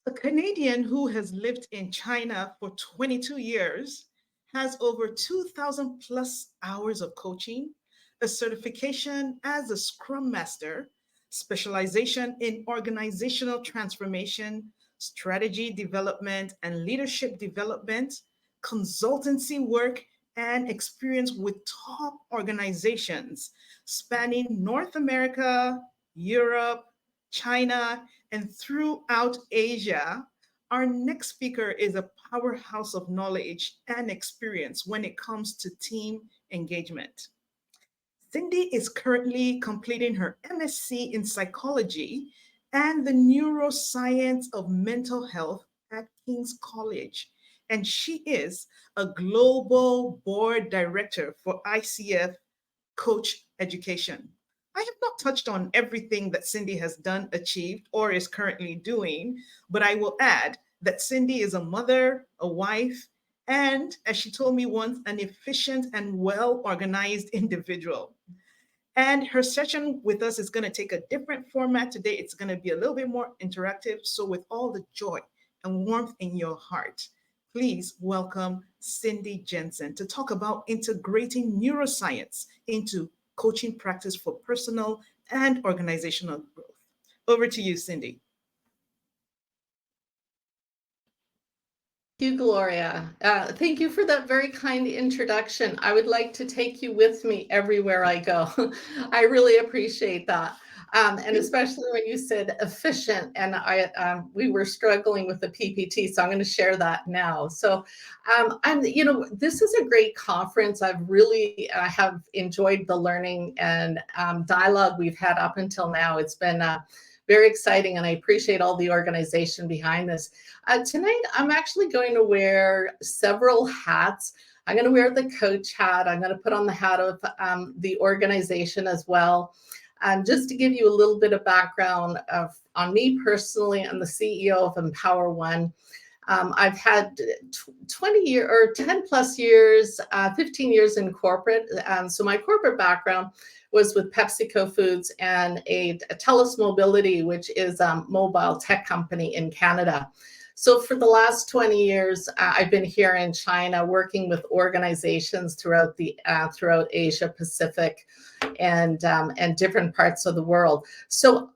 A Canadian who has lived in China for 22 years, has over 2,000 plus hours of coaching, a certification as a Scrum Master, specialization in organizational transformation, strategy development, and leadership development, consultancy work, and experience with top organizations spanning North America, Europe, China, and throughout Asia. Our next speaker is a powerhouse of knowledge and experience when it comes to team engagement. Cindy is currently completing her MSc in psychology and the neuroscience of mental health at King's College. And she is a global board director for ICF Coach Education. I have not touched on everything that Cindy has done, achieved, or is currently doing, but I will add that Cindy is a mother, a wife, and, as she told me once, an efficient and well organized individual. And her session with us is going to take a different format today. It's going to be a little bit more interactive. So, with all the joy and warmth in your heart, please welcome Cindy Jensen to talk about integrating neuroscience into coaching practice for personal and organizational growth. Over to you, Cindy. Thank you, Gloria. Thank you for that very kind introduction. I would like to take you with me everywhere I go. I really appreciate that. And especially when you said efficient, and we were struggling with the PPT, so I'm going to share that now. So, this is a great conference. I have enjoyed the learning and dialogue we've had up until now. It's been very exciting, and I appreciate all the organization behind this. Tonight, I'm actually going to wear several hats. I'm going to wear the coach hat. I'm going to put on the hat of the organization as well. Just to give you a little bit of background on me personally, I'm the CEO of Empower One. I've had 10 plus years, 15 years in corporate. So my corporate background was with PepsiCo Foods and a TELUS Mobility, which is a mobile tech company in Canada. So for the last 20 years, I've been here in China working with organizations throughout Asia Pacific and different parts of the world. So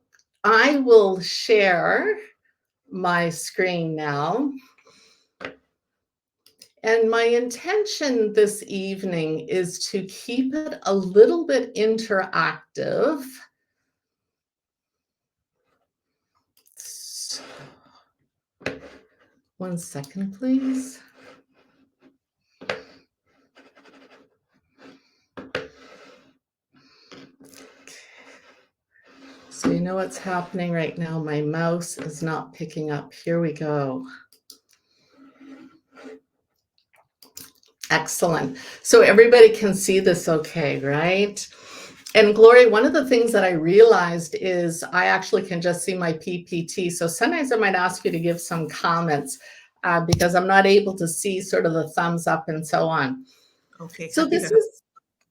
I will share my screen now. And my intention this evening is to keep it a little bit interactive. So, one second, please. So you know what's happening right now? My mouse is not picking up. Here we go. Excellent. So everybody can see this okay, right? And Gloria, one of the things that I realized is I actually can just see my PPT. So sometimes I might ask you to give some comments because I'm not able to see sort of the thumbs up and so on. Okay. So this is,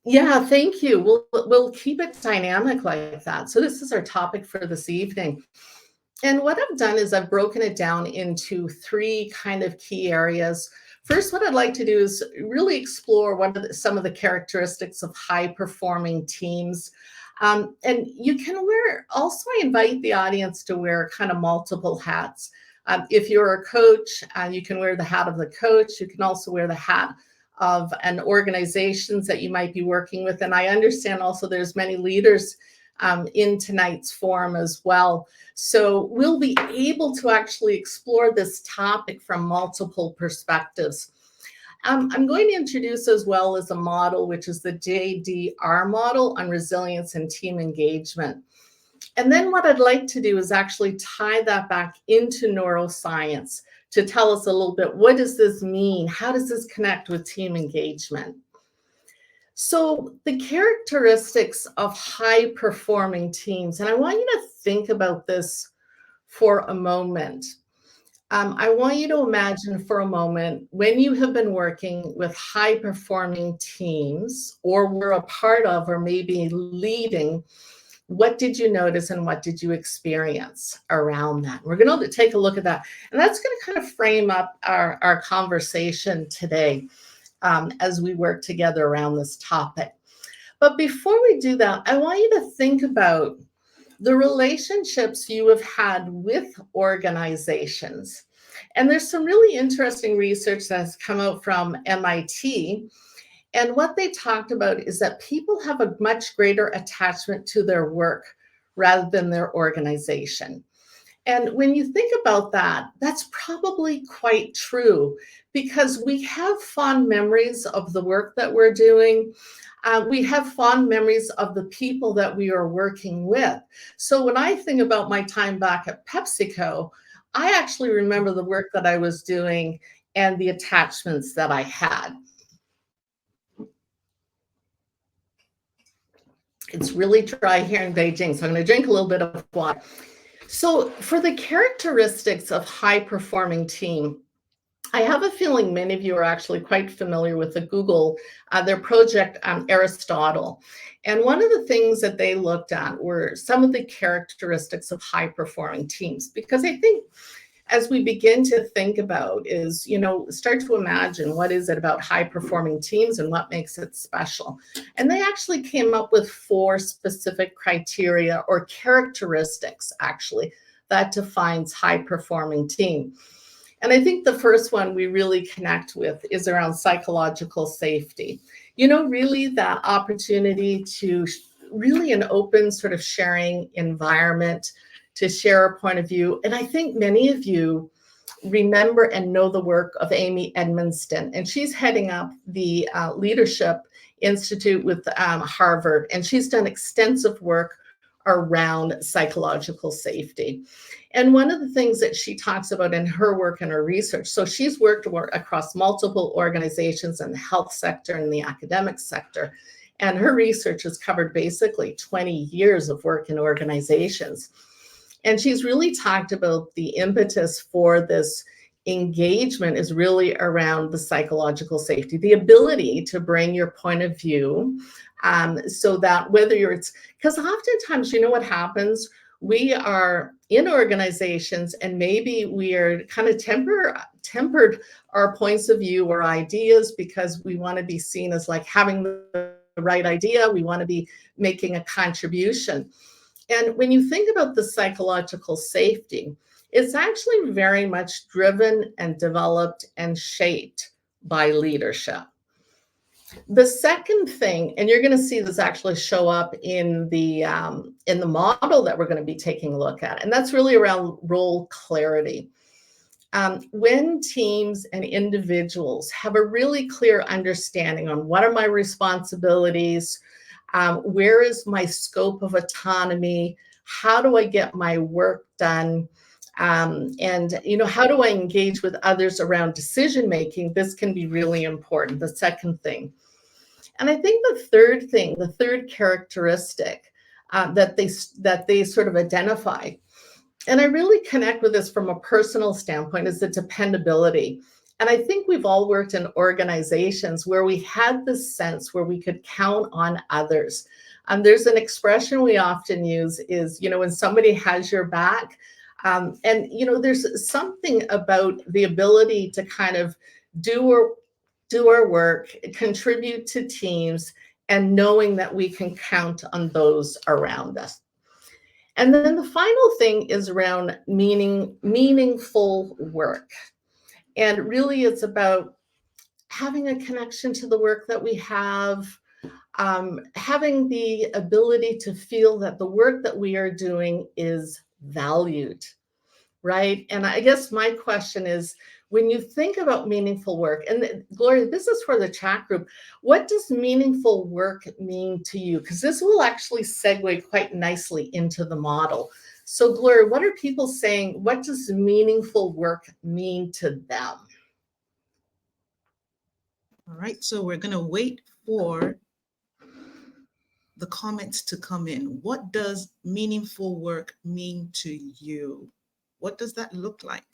yeah, thank you. We'll keep it dynamic like that. So this is our topic for this evening. And what I've done is I've broken it down into three kind of key areas. First, what I'd like to do is really explore some of the characteristics of high-performing teams. And you can also I invite the audience to wear kind of multiple hats. If you're a coach, you can wear the hat of the coach. You can also wear the hat of an organizations that you might be working with. And I understand also there's many leaders in tonight's forum as well. So we'll be able to actually explore this topic from multiple perspectives. I'm going to introduce as well as a model, which is the JDR model on resilience and team engagement. And then what I'd like to do is actually tie that back into neuroscience to tell us a little bit, what does this mean? How does this connect with team engagement? So the characteristics of high-performing teams, and I want you to think about this for a moment. I want you to imagine for a moment when you have been working with high-performing teams or were a part of or maybe leading, What did you notice and what did you experience around that? We're going to take a look at that. And that's going to kind of frame up our conversation today as we work together around this topic. But before we do that, I want you to think about the relationships you have had with organizations. And there's some really interesting research that has come out from MIT. And what they talked about is that people have a much greater attachment to their work rather than their organization. And when you think about that, that's probably quite true because we have fond memories of the work that we're doing. We have fond memories of the people that we are working with. So when I think about my time back at PepsiCo, I actually remember the work that I was doing and the attachments that I had. It's really dry here in Beijing, so I'm going to drink a little bit of water. So for the characteristics of high-performing team, I have a feeling many of you are actually quite familiar with the Google, their project Aristotle. And one of the things that they looked at were some of the characteristics of high-performing teams, because I think as we begin to think about is, start to imagine what is it about high performing teams and what makes it special. And they actually came up with 4 specific criteria or characteristics actually that defines high performing team. And I think the first one we really connect with is around psychological safety. Really that opportunity to really an open sort of sharing environment to share a point of view. And I think many of you remember and know the work of Amy Edmondson, and she's heading up the Leadership Institute with Harvard, and she's done extensive work around psychological safety. And one of the things that she talks about in her work and her research, so she's worked across multiple organizations in the health sector and the academic sector, and her research has covered basically 20 years of work in organizations. And she's really talked about the impetus for this engagement is really around the psychological safety, the ability to bring your point of view so that whether because oftentimes, what happens? We are in organizations and maybe we are kind of tempered our points of view or ideas because we want to be seen as like having the right idea. We want to be making a contribution. And when you think about the psychological safety, it's actually very much driven and developed and shaped by leadership. The second thing, and you're going to see this actually show up in the model that we're going to be taking a look at, and that's really around role clarity. When teams and individuals have a really clear understanding on what are my responsibilities, where is my scope of autonomy, how do I get my work done, and how do I engage with others around decision making, this can be really important, the second thing. And I think the third thing, the third characteristic that they sort of identify, and I really connect with this from a personal standpoint, is the dependability. And I think we've all worked in organizations where we had this sense where we could count on others. There's an expression we often use is, when somebody has your back, and, there's something about the ability to kind of do our work, contribute to teams, and knowing that we can count on those around us. And then the final thing is around meaningful work. And really it's about having a connection to the work that we have, having the ability to feel that the work that we are doing is valued, right? And I guess my question is, when you think about meaningful work, and Gloria, this is for the chat group, what does meaningful work mean to you? Because this will actually segue quite nicely into the model. So Gloria, what are people saying? What does meaningful work mean to them? All right, so we're going to wait for the comments to come in. What does meaningful work mean to you? What does that look like?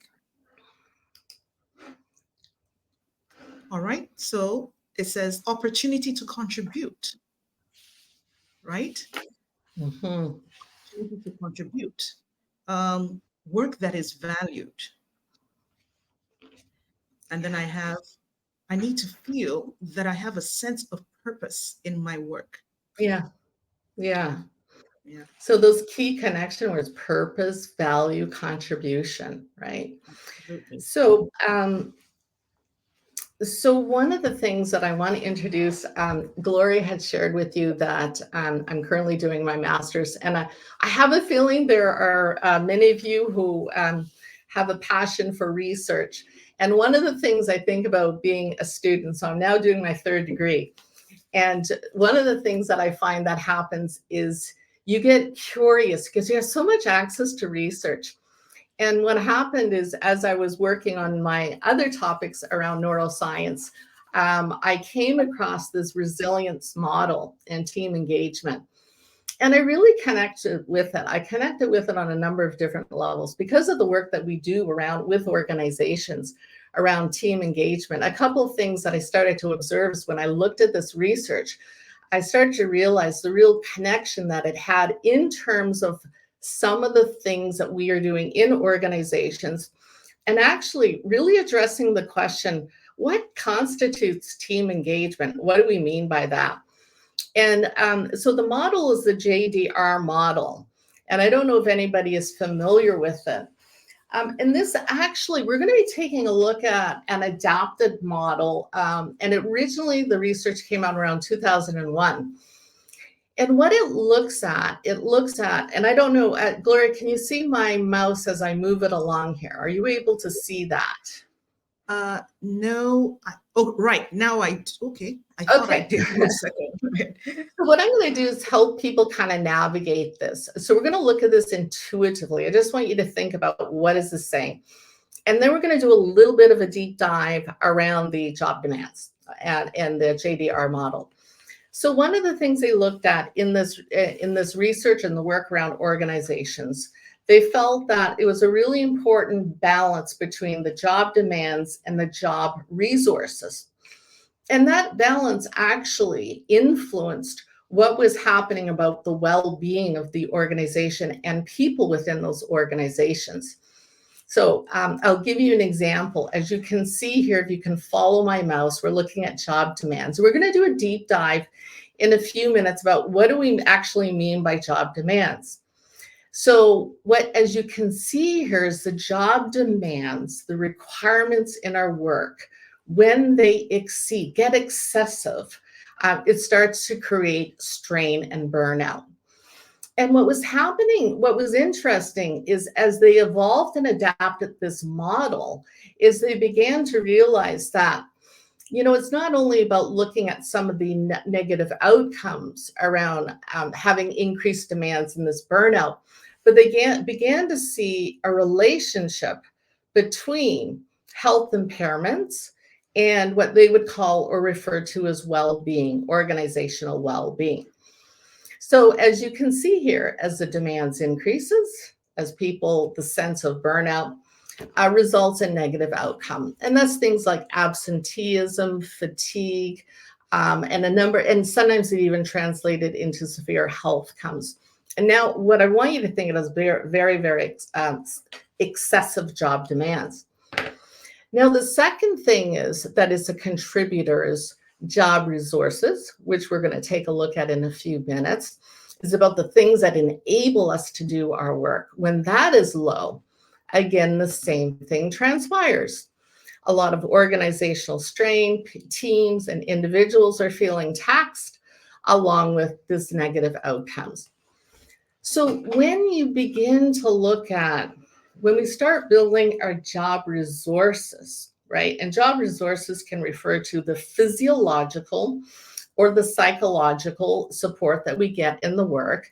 All right, so it says opportunity to contribute, right? Mhm. opportunity to contribute, work that is valued. And then I need to feel that I have a sense of purpose in my work. Yeah. Yeah. Yeah, So those key connection words: purpose, value, contribution, right? absolutely. So one of the things that I want to introduce, Gloria had shared with you that I'm currently doing my master's, and I have a feeling there are many of you who have a passion for research. And one of the things I think about being a student, so I'm now doing my third degree, and one of the things that I find that happens is you get curious because you have so much access to research. And what happened is, as I was working on my other topics around neuroscience, I came across this resilience model and team engagement. And I really connected with it. I connected with it on a number of different levels because of the work that we do around with organizations around team engagement. A couple of things that I started to observe is when I looked at this research, I started to realize the real connection that it had in terms of some of the things that we are doing in organizations, and actually really addressing the question, what constitutes team engagement? What do we mean by that? And so the model is the JDR model. And I don't know if anybody is familiar with it. And this actually, we're going to be taking a look at an adapted model. And originally, the research came out around 2001. And what it looks at, and I don't know, Gloria, can you see my mouse as I move it along here? Are you able to see that? No. Oh, right. Now okay. I thought I Okay. did for a second. So what I'm going to do is help people kind of navigate this. So we're going to look at this intuitively. I just want you to think about what is this saying. And then we're going to do a little bit of a deep dive around the job demands and the JDR model. So one of the things they looked at in this research and the work around organizations, they felt that it was a really important balance between the job demands and the job resources. And that balance actually influenced what was happening about the well-being of the organization and people within those organizations. So I'll give you an example. As you can see here, if you can follow my mouse, we're looking at job demands. We're going to do a deep dive in a few minutes about what do we actually mean by job demands. So as you can see here is the job demands, the requirements in our work, when they get excessive, it starts to create strain and burnout. And what was happening, what was interesting is as they evolved and adapted this model, is they began to realize that, it's not only about looking at some of the negative outcomes around having increased demands in this burnout, but they began to see a relationship between health impairments and what they would call or refer to as well-being, organizational well-being. So as you can see here, as the demands increases, as the sense of burnout results in negative outcome. And that's things like absenteeism, fatigue, and sometimes it even translated into severe health comes. And now what I want you to think of as very, very, very excessive job demands. Now, the second thing that is a contributor is job resources, which we're going to take a look at in a few minutes, is about the things that enable us to do our work. When that is low, again, the same thing transpires. A lot of organizational strain, teams and individuals are feeling taxed along with this negative outcomes. So when we start building our job resources, right? And job resources can refer to the physiological or the psychological support that we get in the work,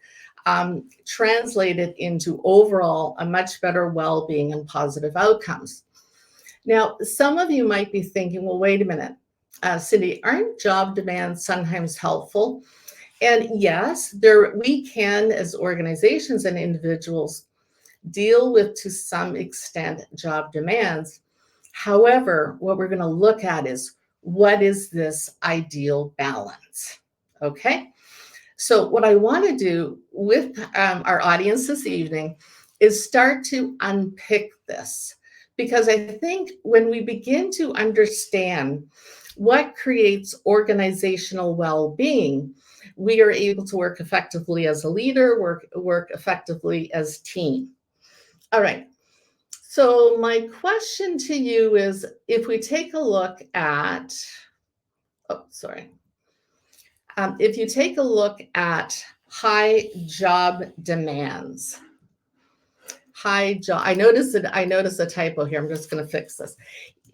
translated into overall a much better well-being and positive outcomes. Now, some of you might be thinking, well, wait a minute, Cindy, aren't job demands sometimes helpful? And yes, we can, as organizations and individuals, deal with, to some extent, job demands. However, what we're going to look at is, what is this ideal balance? Okay. So what I want to do with our audience this evening is start to unpick this, because I think when we begin to understand what creates organizational well-being, we are able to work effectively as a leader, work effectively as team. All right. So my question to you is, if we take a look at, oh, sorry. If you take a look at high job demands, I noticed a typo here. I'm just going to fix this.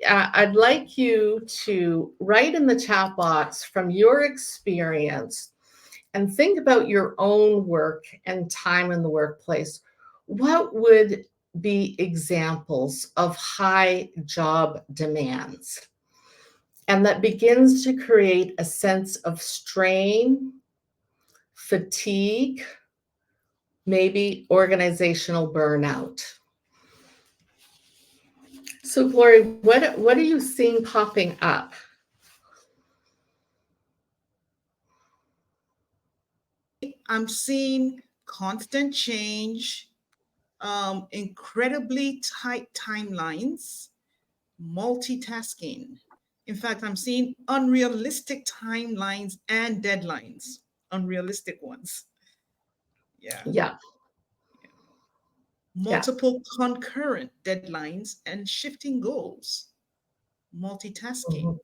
I'd like you to write in the chat box from your experience and think about your own work and time in the workplace. What would be examples of high job demands? And that begins to create a sense of strain, fatigue, maybe organizational burnout. So, Glory, what are you seeing popping up? I'm seeing constant change, incredibly tight timelines, multitasking. In fact, I'm seeing unrealistic timelines and deadlines, unrealistic ones. Yeah. Yeah. Yeah. Multiple concurrent deadlines and shifting goals, Mhm. multitasking.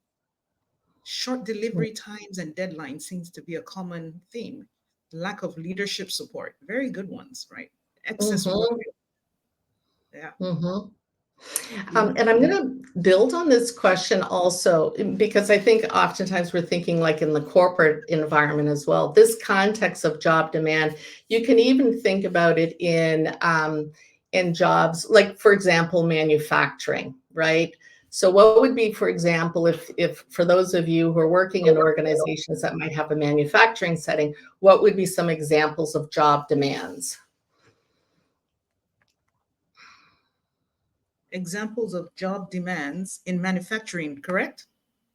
Short delivery times and deadlines seems to be a common theme. Lack of leadership support, very good ones, right? Excess work. Mhm. Yeah. Mhm. Mhm. And I'm going to build on this question also, because I think oftentimes we're thinking like in the corporate environment as well. This context of job demand, you can even think about it in jobs like, for example, manufacturing, right? So what would be, for example, if for those of you who are working in organizations that might have a manufacturing setting, what would be some examples of job demands? Examples of job demands in manufacturing, correct?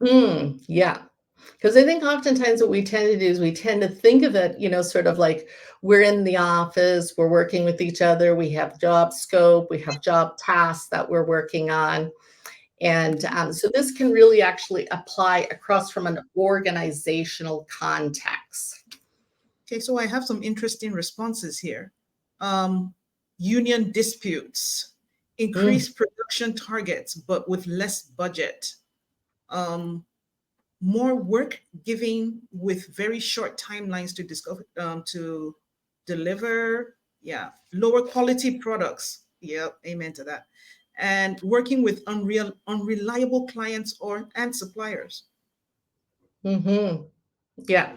Yeah. Because I think oftentimes what we tend to do is we tend to think of it, sort of like we're in the office, we're working with each other, we have job scope, we have job tasks that we're working on. And so this can really actually apply across from an organizational context. Okay, so I have some interesting responses here. Um, Union disputes, Mm, increased production targets, but with less budget. Um, More work giving with very short timelines to discover, to deliver. Yeah, lower quality products. Yeah, amen to that. And working with unreliable clients and suppliers. mhm. Yeah.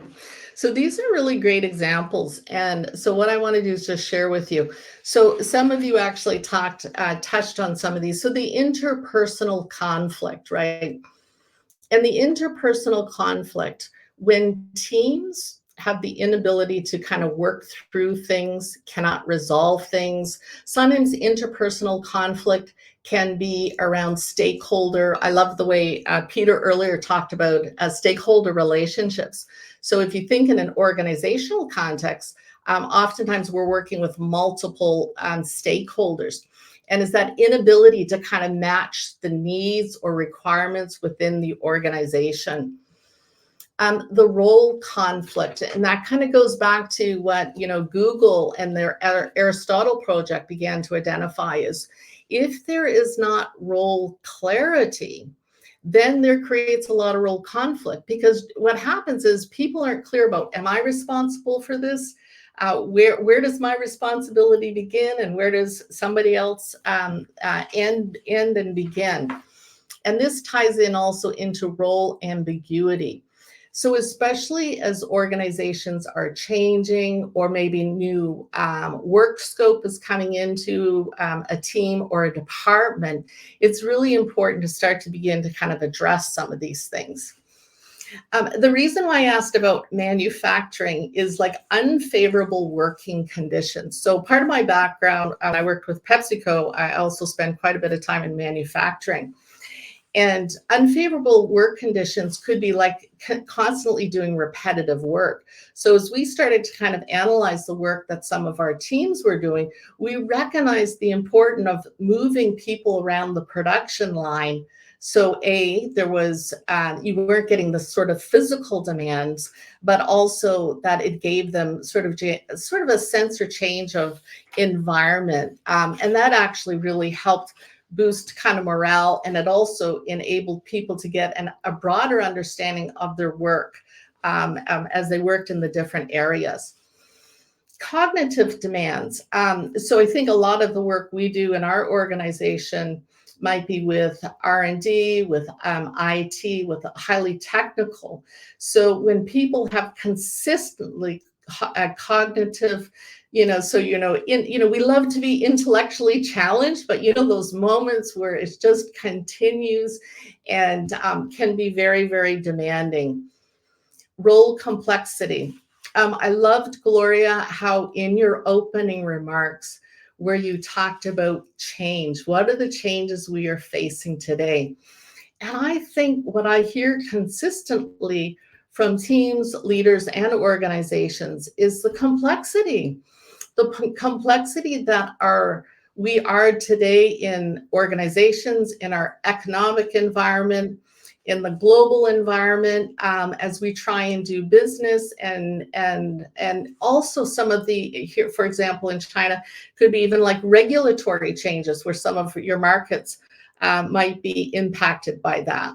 So these are really great examples. And so what I want to do is just share with you. So some of you actually touched on some of these. So the interpersonal conflict, right? And the interpersonal conflict, when teams have the inability to kind of work through things, cannot resolve things, sometimes interpersonal conflict can be around stakeholder. I love the way Peter earlier talked about stakeholder relationships. So if you think in an organizational context, oftentimes we're working with multiple stakeholders. And is that inability to kind of match the needs or requirements within the organization. The role conflict, and that kind of goes back to what Google and their Aristotle project began to identify is if there is not role clarity, then there creates a lot of role conflict, because what happens is people aren't clear about, am I responsible for this? Where does my responsibility begin, and where does somebody else end and begin? And this ties in also into role ambiguity. So especially as organizations are changing, or maybe new work scope is coming into a team or a department, it's really important to start to begin to kind of address some of these things. The reason why I asked about manufacturing is like unfavorable working conditions. So part of my background, I worked with PepsiCo. I also spent quite a bit of time in manufacturing. And unfavorable work conditions could be like constantly doing repetitive work. So as we started to kind of analyze the work that some of our teams were doing, we recognized the importance of moving people around the production line. So there was, you weren't getting the sort of physical demands, but also that it gave them sort of a sense or change of environment. And that actually really helped boost kind of morale, and it also enabled people to get a broader understanding of their work as they worked in the different areas. Cognitive demands. So I think a lot of the work we do in our organization might be with R&D, with IT, with highly technical. So when people have consistently cognitive, we love to be intellectually challenged, but those moments where it just continues and can be very, very demanding. Role complexity. I loved, Gloria, how in your opening remarks where you talked about change. What are the changes we are facing today? And I think what I hear consistently from teams, leaders, and organizations is the complexity that we are today in organizations, in our economic environment, in the global environment, as we try and do business, and also some of the, here, for example, in China, could be even like regulatory changes where some of your markets might be impacted by that.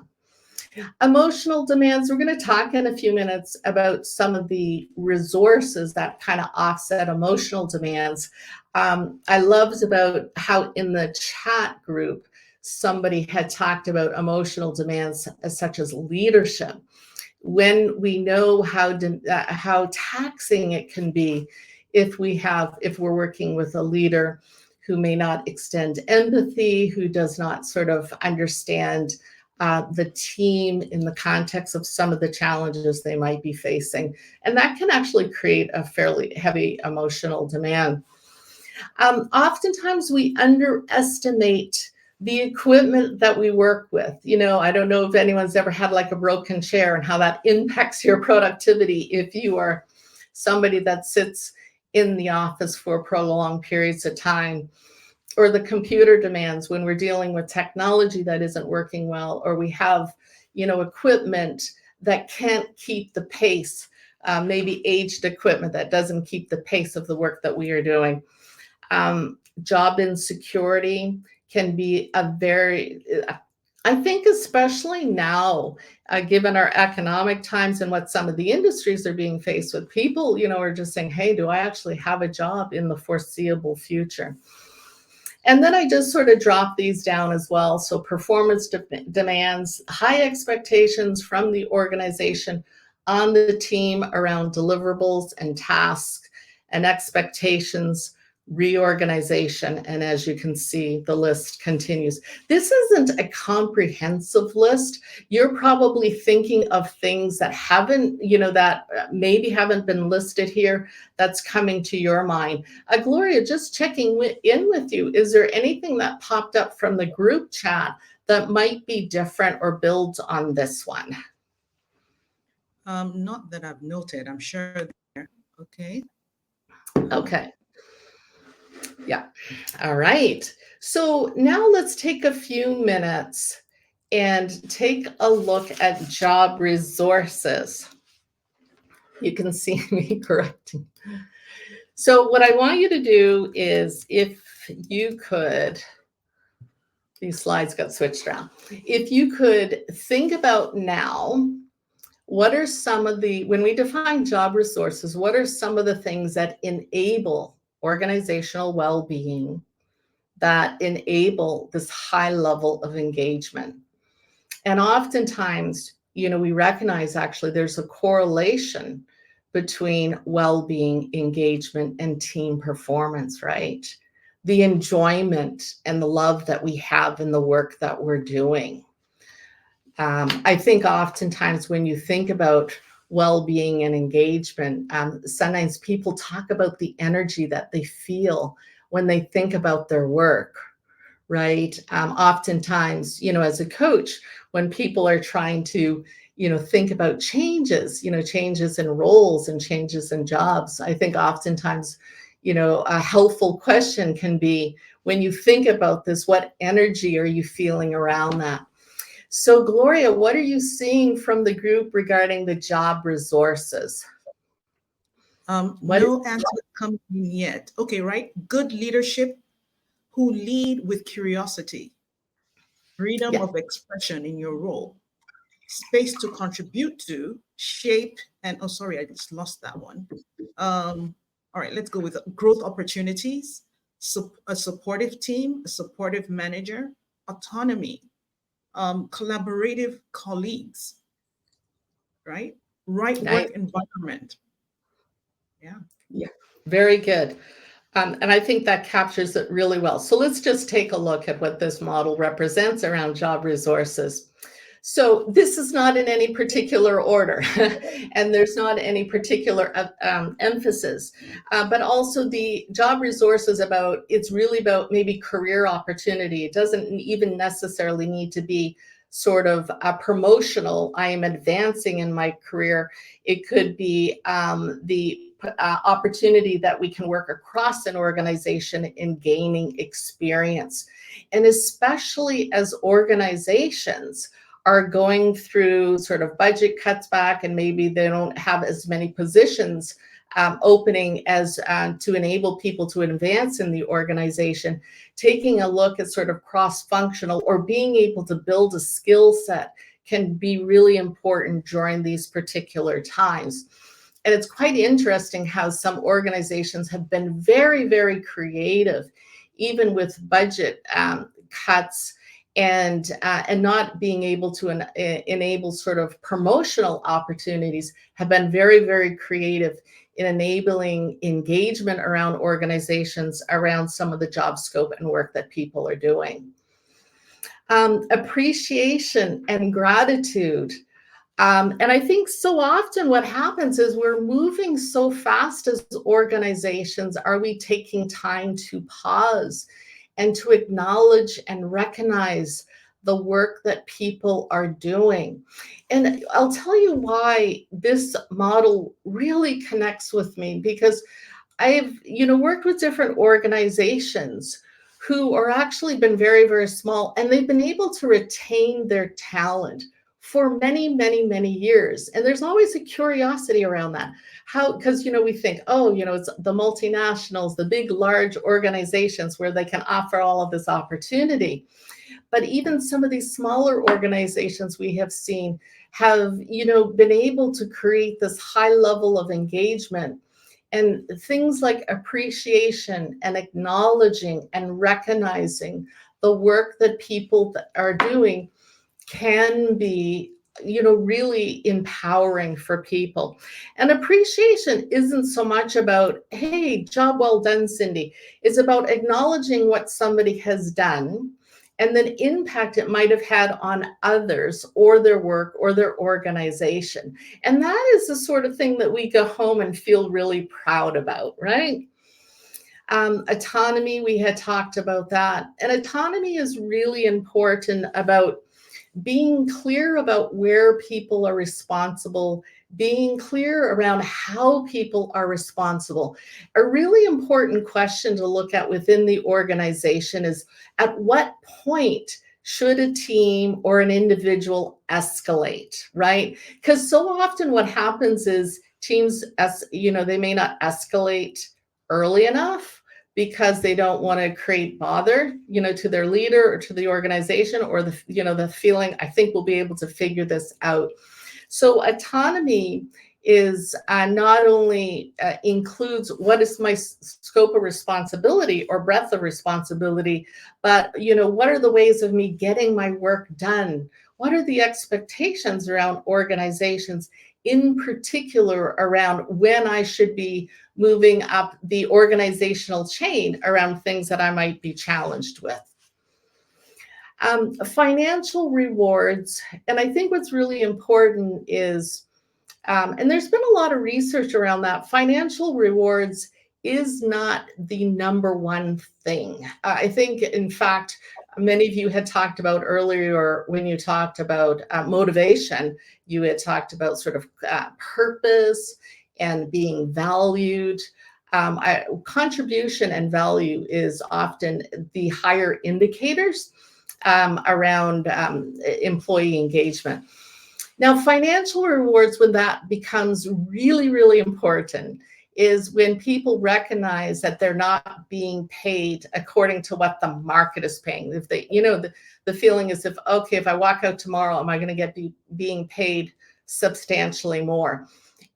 Emotional demands. We're going to talk in a few minutes about some of the resources that kind of offset emotional demands. I loved about how in the chat group, somebody had talked about emotional demands such as leadership. When we know how taxing it can be if we're working with a leader who may not extend empathy, who does not sort of understand the team in the context of some of the challenges they might be facing. And that can actually create a fairly heavy emotional demand. Oftentimes we underestimate the equipment that we work with. I don't know if anyone's ever had like a broken chair and how that impacts your productivity if you are somebody that sits in the office for prolonged periods of time, or the computer demands when we're dealing with technology that isn't working well, or we have, equipment that can't keep the pace, maybe aged equipment that doesn't keep the pace of the work that we are doing. Job insecurity can be I think especially now, given our economic times and what some of the industries are being faced with, people, are just saying, hey, do I actually have a job in the foreseeable future? And then I just sort of drop these down as well. So performance demands, high expectations from the organization on the team around deliverables and tasks, and expectations, reorganization. And as you can see, the list continues. This isn't a comprehensive list. You're probably thinking of things that that maybe haven't been listed here, that's coming to your mind. Gloria, just checking in with you, is there anything that popped up from the group chat that might be different or builds on this one? Not that I've noted. I'm sure there. Okay. Okay. Yeah. All right. So now let's take a few minutes and take a look at job resources. You can see me correcting. So what I want you to do is, if you could, these slides got switched around. If you could think about now, what are some of when we define job resources, what are some of the things that enable organizational well-being, that enable this high level of engagement? And oftentimes, we recognize actually there's a correlation between well-being, engagement, and team performance, right? The enjoyment and the love that we have in the work that we're doing. I think oftentimes when you think about well-being and engagement, sometimes people talk about the energy that they feel when they think about their work, right? Oftentimes, as a coach, when people are trying to, think about changes, changes in roles and changes in jobs, I think oftentimes, a helpful question can be, when you think about this, what energy are you feeling around that? So, Gloria, what are you seeing from the group regarding the job resources? What? No answer coming in yet. Okay, right. Good leadership who lead with curiosity, freedom Yeah, of expression in your role, space to contribute to, shape, and oh, sorry, I just lost that one. All right, let's go with growth opportunities, a supportive team, a supportive manager, autonomy, collaborative colleagues, right? Right nice. work environment. Yeah. Yeah, very good. And I think that captures it really well. So let's just take a look at what this model represents around job resources. So this is not in any particular order, and there's not any particular emphasis, but also the job resources it's really about maybe career opportunity. It doesn't even necessarily need to be sort of promotional. I am advancing in my career. It could be the opportunity that we can work across an organization in gaining experience. And especially as organizations are going through sort of budget cuts back, and maybe they don't have as many positions opening as to enable people to advance in the organization, taking a look at sort of cross-functional or being able to build a skill set can be really important during these particular times. And it's quite interesting how some organizations have been very, very creative, even with budget cuts and not being able to enable sort of promotional opportunities, have been very, very creative in enabling engagement around organizations around some of the job scope and work that people are doing. Appreciation and gratitude. And I think so often what happens is we're moving so fast as organizations. Are we taking time to pause and to acknowledge and recognize the work that people are doing? And I'll tell you why this model really connects with me, because I've, worked with different organizations who are actually been very, very small, and they've been able to retain their talent for many, many, many years. And there's always a curiosity around that. How, because, we think, oh, it's the multinationals, the big, large organizations where they can offer all of this opportunity. But even some of these smaller organizations we have seen have, been able to create this high level of engagement. And things like appreciation and acknowledging and recognizing the work that people are doing can be, really empowering for people. And appreciation isn't so much about, hey, job well done, Cindy. It's about acknowledging what somebody has done and then impact it might have had on others or their work or their organization. And that is the sort of thing that we go home and feel really proud about, right? Autonomy, we had talked about that. And autonomy is really important about being clear about where people are responsible, being clear around how people are responsible. A really important question to look at within the organization is, at what point should a team or an individual escalate, right? Because so often what happens is teams, they may not escalate early enough because they don't want to create bother, to their leader or to the organization, or the feeling, I think we'll be able to figure this out. So autonomy is not only includes what is my scope of responsibility or breadth of responsibility, but, what are the ways of me getting my work done? What are the expectations around organizations, in particular around when I should be moving up the organizational chain around things that I might be challenged with. Financial rewards, and I think what's really important is, and there's been a lot of research around that, financial rewards is not the number one thing. I think, in fact, many of you had talked about earlier when you talked about motivation, you had talked about sort of purpose and being valued. Contribution and value is often the higher indicators around employee engagement. Now, financial rewards, when that becomes really, really important, is when people recognize that they're not being paid according to what the market is paying. If they, the feeling is if I walk out tomorrow, am I going to get being paid substantially more?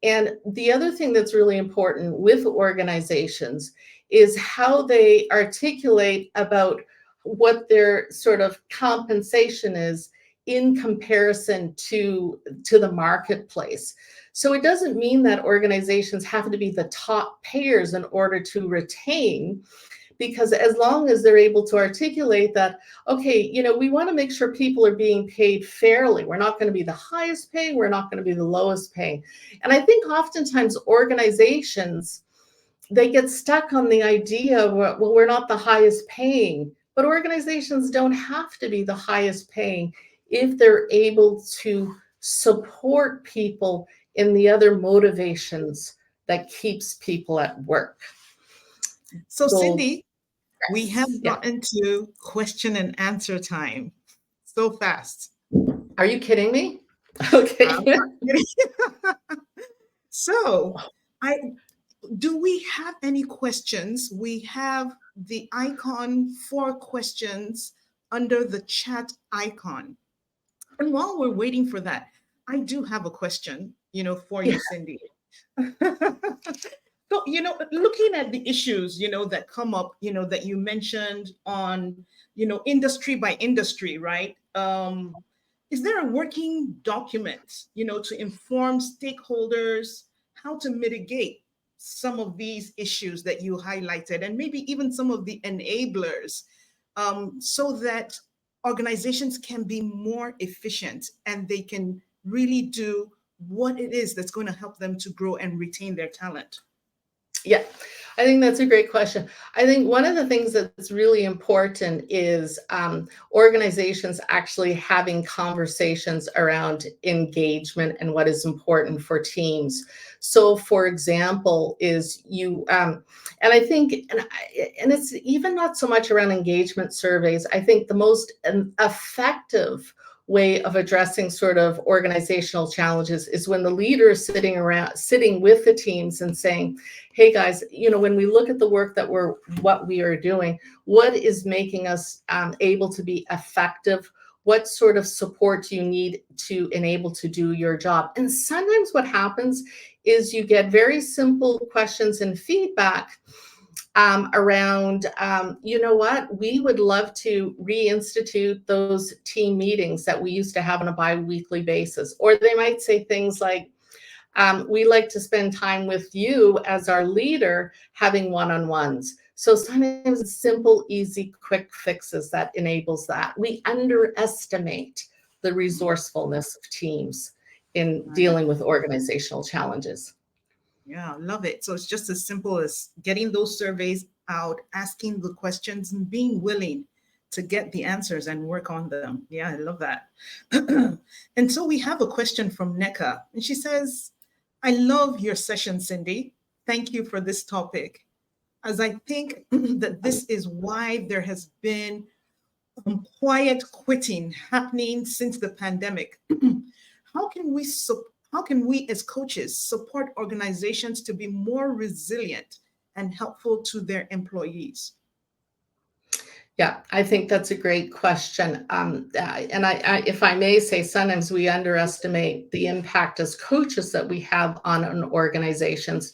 And the other thing that's really important with organizations is how they articulate about what their sort of compensation is in comparison to the marketplace. So it doesn't mean that organizations have to be the top payers in order to retain, because as long as they're able to articulate that, okay, we want to make sure people are being paid fairly. We're not going to be the highest paying. We're not going to be the lowest paying. And I think oftentimes organizations, they get stuck on the idea, well, we're not the highest paying, but organizations don't have to be the highest paying if they're able to support people in the other motivations that keeps people at work. So Cindy, we have Yeah. gotten to question and answer time so fast. Are you kidding me? Okay. I'm not kidding. So, do we have any questions? We have the icon for questions under the chat icon. And while we're waiting for that, I do have a question, for you, Cindy. So, looking at the issues, that come up, that you mentioned on, industry by industry, right? Is there a working document, to inform stakeholders how to mitigate some of these issues that you highlighted, and maybe even some of the enablers, so that organizations can be more efficient and they can really do what it is that's going to help them to grow and retain their talent? Yeah, I think that's a great question. I think one of the things that's really important is organizations actually having conversations around engagement and what is important for teams. So, for example, is and I think, and it's even not so much around engagement surveys. I think the most effective way of addressing sort of organizational challenges is when the leader is sitting with the teams and saying, hey guys, when we look at the work what we are doing, what is making us able to be effective? What sort of support do you need to enable to do your job? And sometimes what happens is you get very simple questions and feedback around, we would love to reinstitute those team meetings that we used to have on a bi-weekly basis. Or they might say things like, we like to spend time with you as our leader having one-on-ones. So sometimes it's simple, easy, quick fixes that enables that. We underestimate the resourcefulness of teams in dealing with organizational challenges. Yeah, I love it. So it's just as simple as getting those surveys out, asking the questions, and being willing to get the answers and work on them. Yeah, I love that. And so we have a question from Neka, and she says, I love your session, Cindy. Thank you for this topic, as I think that this is why there has been quiet quitting happening since the pandemic. How can we as coaches support organizations to be more resilient and helpful to their employees? Yeah, I think that's a great question. And if I may say, sometimes we underestimate the impact as coaches that we have on organizations.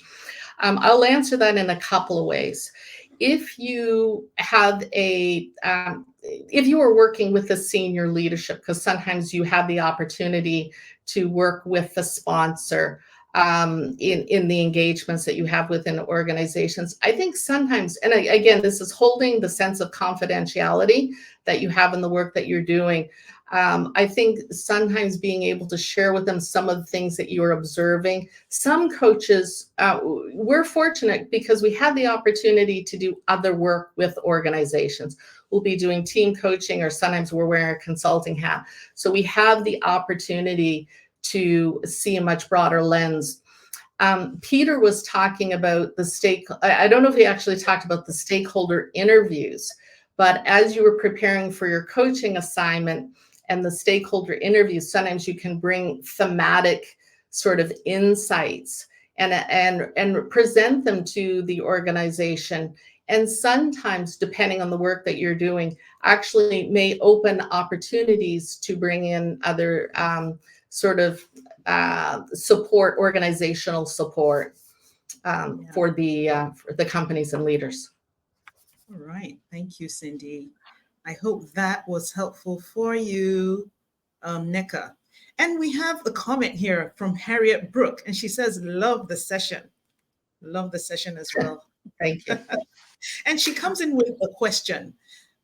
I'll answer that in a couple of ways. If you have if you are working with the senior leadership, because sometimes you have the opportunity to work with the sponsor in the engagements that you have within organizations, I think sometimes, and again, this is holding the sense of confidentiality that you have in the work that you're doing. I think sometimes being able to share with them some of the things that you're observing. Some coaches, we're fortunate because we have the opportunity to do other work with organizations. We'll be doing team coaching, or sometimes we're wearing a consulting hat. So we have the opportunity to see a much broader lens. Peter was talking about I don't know if he actually talked about the stakeholder interviews, but as you were preparing for your coaching assignment and the stakeholder interviews, sometimes you can bring thematic sort of insights and present them to the organization. And sometimes, depending on the work that you're doing, actually may open opportunities to bring in other sort of support, organizational support for the companies and leaders. All right. Thank you, Cindy. I hope that was helpful for you, NECA. And we have a comment here from Harriet Brooke, and she says, love the session. Love the session as well. Thank you. And she comes in with a question.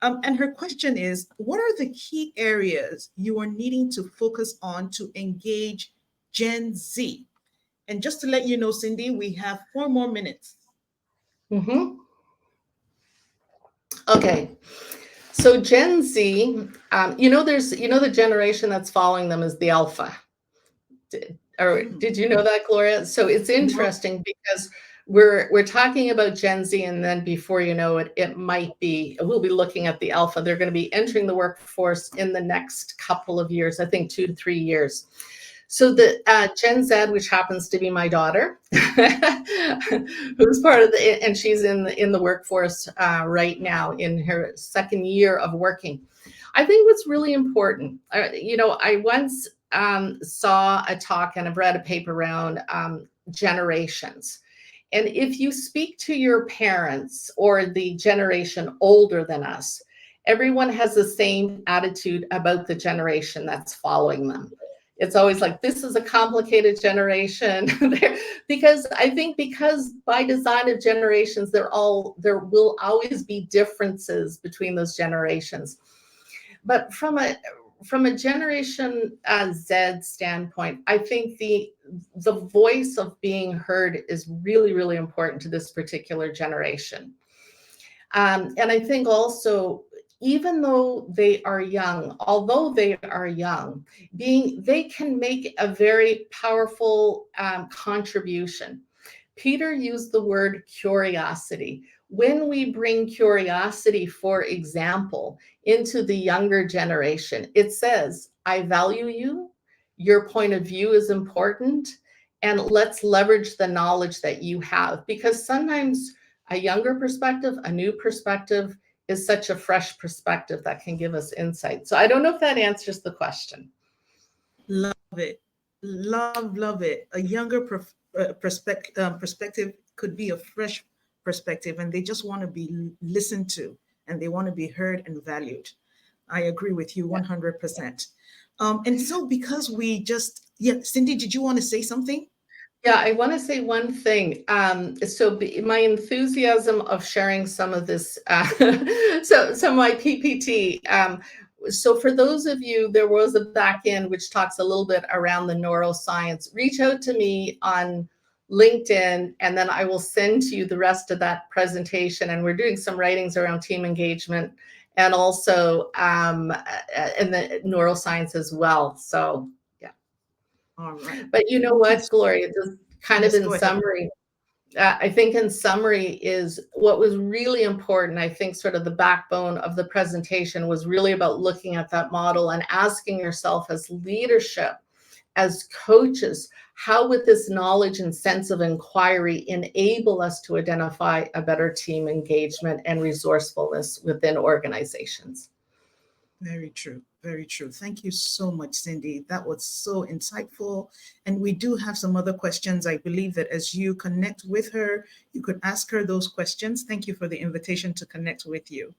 And her question is, what are the key areas you are needing to focus on to engage Gen Z? And just to let you know, Cindy, we have 4 more minutes. Mm-hmm. Okay. So Gen Z, the generation that's following them is the Alpha. Did you know that, Gloria? So it's interesting because we're talking about Gen Z, and then before you know it, we'll be looking at the Alpha. They're going to be entering the workforce in the next couple of years, I think 2 to 3 years. So the Gen Z, which happens to be my daughter, who's part of and she's in the workforce right now in her 2nd year of working. I think what's really important, I once saw a talk and I've read a paper around generations. And if you speak to your parents or the generation older than us, everyone has the same attitude about the generation that's following them. It's always like, this is a complicated generation. Because by design of generations, there will always be differences between those generations. But from a Generation Z standpoint, I think the voice of being heard is really, really important to this particular generation. And I think also, even though they are young, they can make a very powerful contribution. Peter used the word curiosity. When we bring curiosity, for example, into the younger generation, it says, I value you, your point of view is important, and let's leverage the knowledge that you have. Because sometimes a younger perspective, a new perspective, is such a fresh perspective that can give us insight. So I don't know if that answers the question. Love it. Love it. A younger perspective could be a fresh perspective, and they just want to be listened to, and they want to be heard and valued. I agree with you 100%. And so because Cindy, did you want to say something? Yeah, I want to say one thing. My enthusiasm of sharing some of this, so my PPT. So for those of you, there was a back end which talks a little bit around the neuroscience. Reach out to me on LinkedIn, and then I will send to you the rest of that presentation. And we're doing some writings around team engagement and also in the neuroscience as well. So all right. but you know what, Gloria, just kind of in summary, I think in summary is what was really important. I think sort of the backbone of the presentation was really about looking at that model and asking yourself as leadership, as coaches, how would this knowledge and sense of inquiry enable us to identify a better team engagement and resourcefulness within organizations? Very true. Very true. Thank you so much, Cindy. That was so insightful. And we do have some other questions. I believe that as you connect with her, you could ask her those questions. Thank you for the invitation to connect with you.